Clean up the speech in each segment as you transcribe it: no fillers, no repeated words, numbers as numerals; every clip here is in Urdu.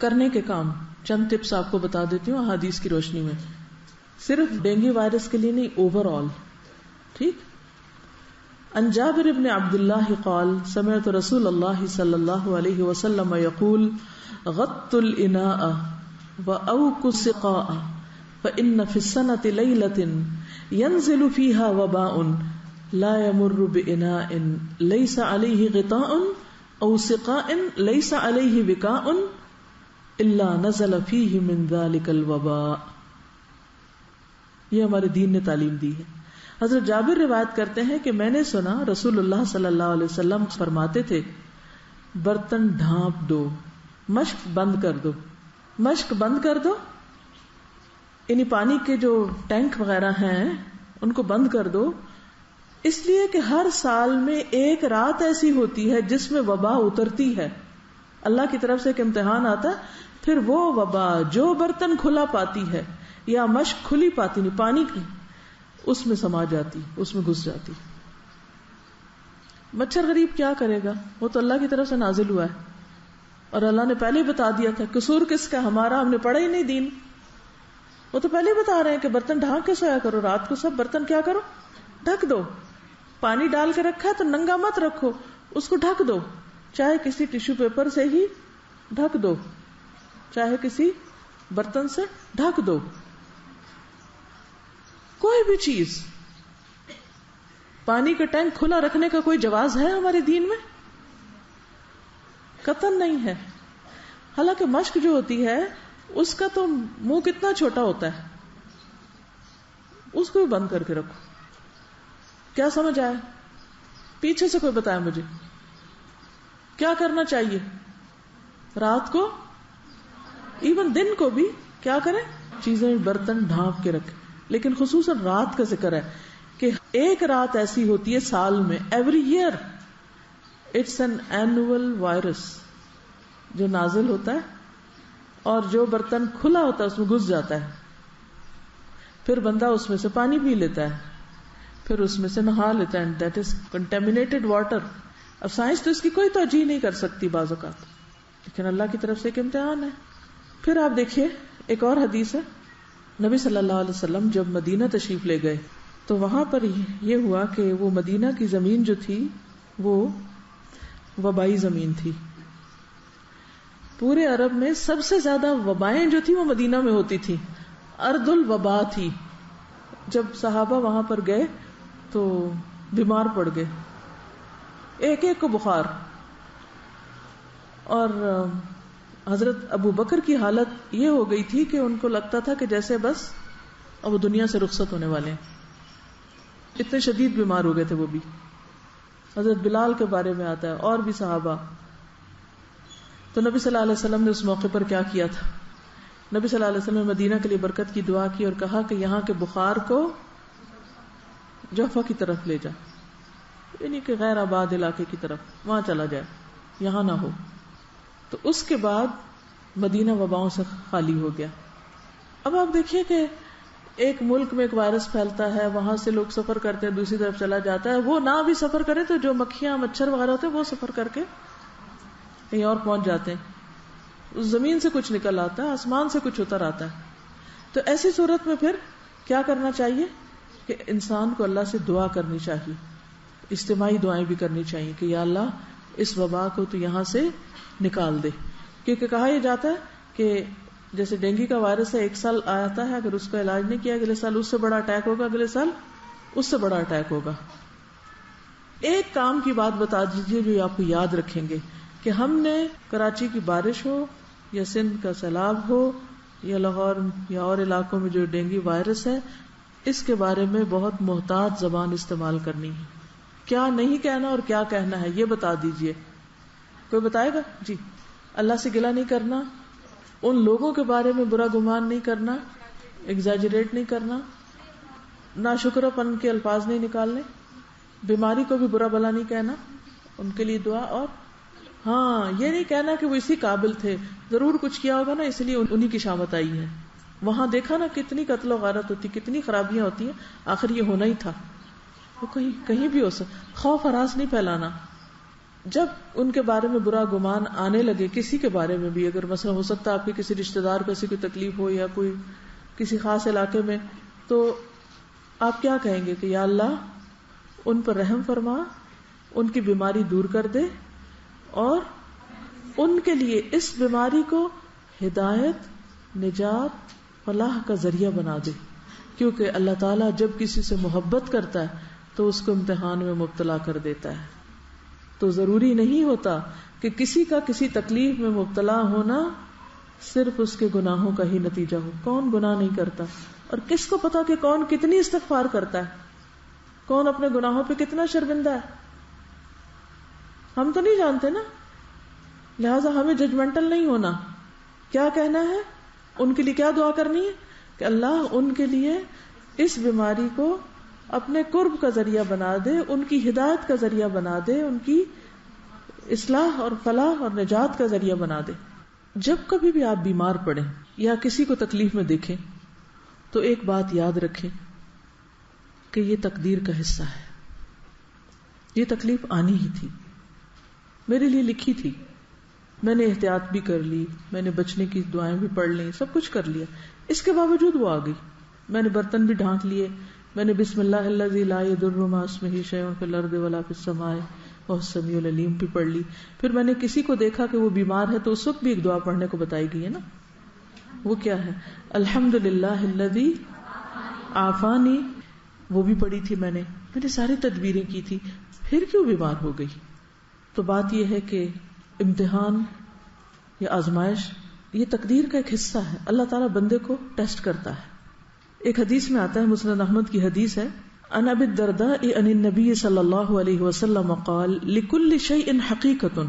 کرنے کے کام چند ٹپس آپ کو بتا دیتی ہوں احادیث کی روشنی میں. صرف ڈینگو وائرس کے لیے نہیں، اوور آل. ٹھیک. عن جابر بن عبد الله قال سمعت رسول الله صلی اللہ علیہ وسلم يقول غط الاناء واوق السقاء فان في السنة ليلة ينزل فيها وباء لا يمر باناء ليس عليه غطاء او سقاء ليس عليه وكاء الا نزل فيه من ذلك الوباء. یہ ہمارے دین نے تعلیم دی ہے. حضرت جابر روایت کرتے ہیں کہ میں نے سنا رسول اللہ صلی اللہ علیہ وسلم فرماتے تھے برتن ڈھانپ دو، مشک بند کر دو. مشک بند کر دو یعنی پانی کے جو ٹینک وغیرہ ہیں ان کو بند کر دو، اس لیے کہ ہر سال میں ایک رات ایسی ہوتی ہے جس میں وبا اترتی ہے. اللہ کی طرف سے ایک امتحان آتا ہے، پھر وہ وبا جو برتن کھلا پاتی ہے یا مشک کھلی پاتی نہیں، پانی کی، اس میں سما جاتی، اس میں گھس جاتی. مچھر غریب کیا کرے گا، وہ تو اللہ کی طرف سے نازل ہوا ہے اور اللہ نے پہلے ہی بتا دیا تھا. قصور کس کا؟ ہمارا. ہم نے پڑھا ہی نہیں دین. وہ تو پہلے ہی بتا رہے ہیں کہ برتن ڈھانک کے سویا کرو، رات کو سب برتن کیا کرو، ڈھک دو. پانی ڈال کے رکھا ہے تو ننگا مت رکھو، اس کو ڈھک دو، چاہے کسی ٹیشو پیپر سے ہی ڈھک دو، چاہے کسی برتن سے ڈھک دو. کوئی بھی چیز. پانی کا ٹینک کھلا رکھنے کا کوئی جواز ہے ہمارے دین میں؟ قطعاً نہیں ہے. حالانکہ مشک جو ہوتی ہے اس کا تو منہ کتنا چھوٹا ہوتا ہے، اس کو بھی بند کر کے رکھو. کیا سمجھ آیا؟ پیچھے سے کوئی بتایا مجھے کیا کرنا چاہیے. رات کو، ایون دن کو بھی کیا کریں، چیزیں برتن ڈھانپ کے رکھیں. لیکن خصوصاً رات کا ذکر ہے کہ ایک رات ایسی ہوتی ہے سال میں، every year it's an annual virus جو نازل ہوتا ہے اور جو برتن کھلا ہوتا ہے اس میں گھس جاتا ہے. پھر بندہ اس میں سے پانی پی لیتا ہے، پھر اس میں سے نہا لیتا ہے. That is contaminated water. اب سائنس تو اس کی کوئی توجیہ نہیں کر سکتی بعض اوقات، لیکن اللہ کی طرف سے ایک امتحان ہے. پھر آپ دیکھیے ایک اور حدیث ہے، نبی صلی اللہ علیہ وسلم جب مدینہ تشریف لے گئے تو وہاں پر یہ ہوا کہ وہ مدینہ کی زمین جو تھی وہ وبائی زمین تھی. پورے عرب میں سب سے زیادہ وبائیں جو تھی وہ مدینہ میں ہوتی تھی، ارض الوبا تھی. جب صحابہ وہاں پر گئے تو بیمار پڑ گئے، ایک ایک کو بخار. اور حضرت ابو بکر کی حالت یہ ہو گئی تھی کہ ان کو لگتا تھا کہ جیسے بس اب وہ دنیا سے رخصت ہونے والے ہیں، اتنے شدید بیمار ہو گئے تھے وہ بھی. حضرت بلال کے بارے میں آتا ہے اور بھی صحابہ. تو نبی صلی اللہ علیہ وسلم نے اس موقع پر کیا کیا تھا، نبی صلی اللہ علیہ وسلم نے مدینہ کے لیے برکت کی دعا کی اور کہا کہ یہاں کے بخار کو جوفہ کی طرف لے جا، یعنی کہ غیر آباد علاقے کی طرف وہاں چلا جائے، یہاں نہ ہو. تو اس کے بعد مدینہ وباؤں سے خالی ہو گیا. اب آپ دیکھیے کہ ایک ملک میں ایک وائرس پھیلتا ہے، وہاں سے لوگ سفر کرتے ہیں، دوسری طرف چلا جاتا ہے. وہ نہ بھی سفر کرے تو جو مکھیاں مچھر وغیرہ ہوتے ہیں وہ سفر کر کے کہیں اور پہنچ جاتے ہیں. اس زمین سے کچھ نکل آتا ہے، آسمان سے کچھ اتر آتا ہے. تو ایسی صورت میں پھر کیا کرنا چاہیے کہ انسان کو اللہ سے دعا کرنی چاہیے، اجتماعی دعائیں بھی کرنی چاہیے کہ یا اللہ اس وبا کو تو یہاں سے نکال دے. کیونکہ کہا یہ جاتا ہے کہ جیسے ڈینگی کا وائرس ہے، ایک سال آتا ہے، اگر اس کا علاج نہیں کیا اگلے سال اس سے بڑا اٹیک ہوگا، اگلے سال اس سے بڑا اٹیک ہوگا. ایک کام کی بات بتا دیجیے جو آپ کو یاد رکھیں گے کہ ہم نے کراچی کی بارش ہو یا سندھ کا سیلاب ہو یا لاہور یا اور علاقوں میں جو ڈینگی وائرس ہے، اس کے بارے میں بہت محتاط زبان استعمال کرنی ہے. کیا نہیں کہنا اور کیا کہنا ہے یہ بتا دیجیے. کوئی بتائے گا؟ جی. اللہ سے گلہ نہیں کرنا، ان لوگوں کے بارے میں برا گمان نہیں کرنا، ایگزیجریٹ نہیں کرنا، ناشکرہ پن کے الفاظ نہیں نکالنے، بیماری کو بھی برا بلا نہیں کہنا، ان کے لیے دعا. اور ہاں یہ نہیں کہنا کہ وہ اسی قابل تھے، ضرور کچھ کیا ہوگا نا اس لیے انہی کی شامت آئی ہے. وہاں دیکھا نا کتنی قتل و غارت ہوتی، کتنی خرابیاں ہوتی ہیں، آخر یہ ہونا ہی تھا. وہ کہیں بھی ہو سکتا. خوف ہراس نہیں پھیلانا. جب ان کے بارے میں برا گمان آنے لگے، کسی کے بارے میں بھی، اگر مثلا ہو سکتا ہے آپ کے کسی رشتہ دار کو کسی کوئی تکلیف ہو یا کوئی کسی خاص علاقے میں، تو آپ کیا کہیں گے کہ یا اللہ ان پر رحم فرما، ان کی بیماری دور کر دے، اور ان کے لیے اس بیماری کو ہدایت، نجات، فلاح کا ذریعہ بنا دے. کیونکہ اللہ تعالیٰ جب کسی سے محبت کرتا ہے تو اس کو امتحان میں مبتلا کر دیتا ہے. تو ضروری نہیں ہوتا کہ کسی کا کسی تکلیف میں مبتلا ہونا صرف اس کے گناہوں کا ہی نتیجہ ہو. کون گناہ نہیں کرتا، اور کس کو پتا کہ کون کتنی استغفار کرتا ہے، کون اپنے گناہوں پہ کتنا شرمندہ ہے. ہم تو نہیں جانتے نا، لہذا ہمیں ججمنٹل نہیں ہونا. کیا کہنا ہے، ان کے لیے کیا دعا کرنی ہے کہ اللہ ان کے لیے اس بیماری کو اپنے قرب کا ذریعہ بنا دے، ان کی ہدایت کا ذریعہ بنا دے، ان کی اصلاح اور فلاح اور نجات کا ذریعہ بنا دے. جب کبھی بھی آپ بیمار پڑیں یا کسی کو تکلیف میں دیکھیں تو ایک بات یاد رکھیں کہ یہ تقدیر کا حصہ ہے. یہ تکلیف آنی ہی تھی، میرے لیے لکھی تھی. میں نے احتیاط بھی کر لی، میں نے بچنے کی دعائیں بھی پڑھ لی، سب کچھ کر لیا، اس کے باوجود وہ آ گئی. میں نے برتن بھی ڈھانک لیے، میں نے بسم اللہ الذی لا یضر مع اسمہ شیء فی الارض ولا فی السماء وهو السمیع العلیم بھی پڑھ لی. پھر میں نے کسی کو دیکھا کہ وہ بیمار ہے تو اس وقت بھی ایک دعا پڑھنے کو بتائی گئی ہے نا. وہ کیا ہے؟ الحمدللہ الذی عافانی، وہ بھی پڑھی تھی. میں نے ساری تدبیریں کی تھی، پھر کیوں بیمار ہو گئی؟ تو بات یہ ہے کہ امتحان یا آزمائش یہ تقدیر کا ایک حصہ ہے. اللہ تعالیٰ بندے کو ٹیسٹ کرتا ہے. ایک حدیث میں آتا ہے، مسند احمد کی حدیث ہے، عن ابی الدرداء عن النبی صلی اللہ علیہ وسلم قال لكل شيء حقیقة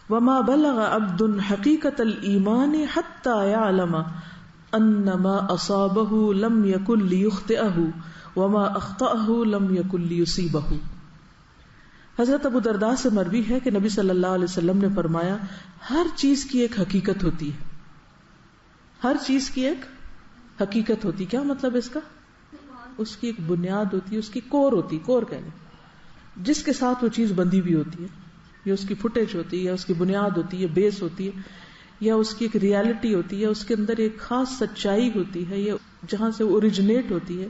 وما بلغ عبد حقیقة الایمان حتى يعلم ان ما اصابه لم يكن ليخطئه وما اخطأه لم يكن ليصيبه. حضرت ابو درداء سے مروی ہے کہ نبی صلی اللہ علیہ وسلم نے فرمایا، ہر چیز کی ایک حقیقت ہوتی ہے. ہر چیز کی ایک حقیقت ہوتی. کیا مطلب اس کا؟ اس کی ایک بنیاد ہوتی ہے، اس کی کور ہوتی، کور کہنے جس کے ساتھ وہ چیز بندھی بھی ہوتی ہے، یا اس کی فوٹیج ہوتی ہے، یا اس کی بنیاد ہوتی ہے، بیس ہوتی ہے، یا اس کی ایک ریالٹی ہوتی ہے، اس کے اندر ایک خاص سچائی ہوتی ہے، یا جہاں سے وہ اوریجنیٹ ہوتی ہے.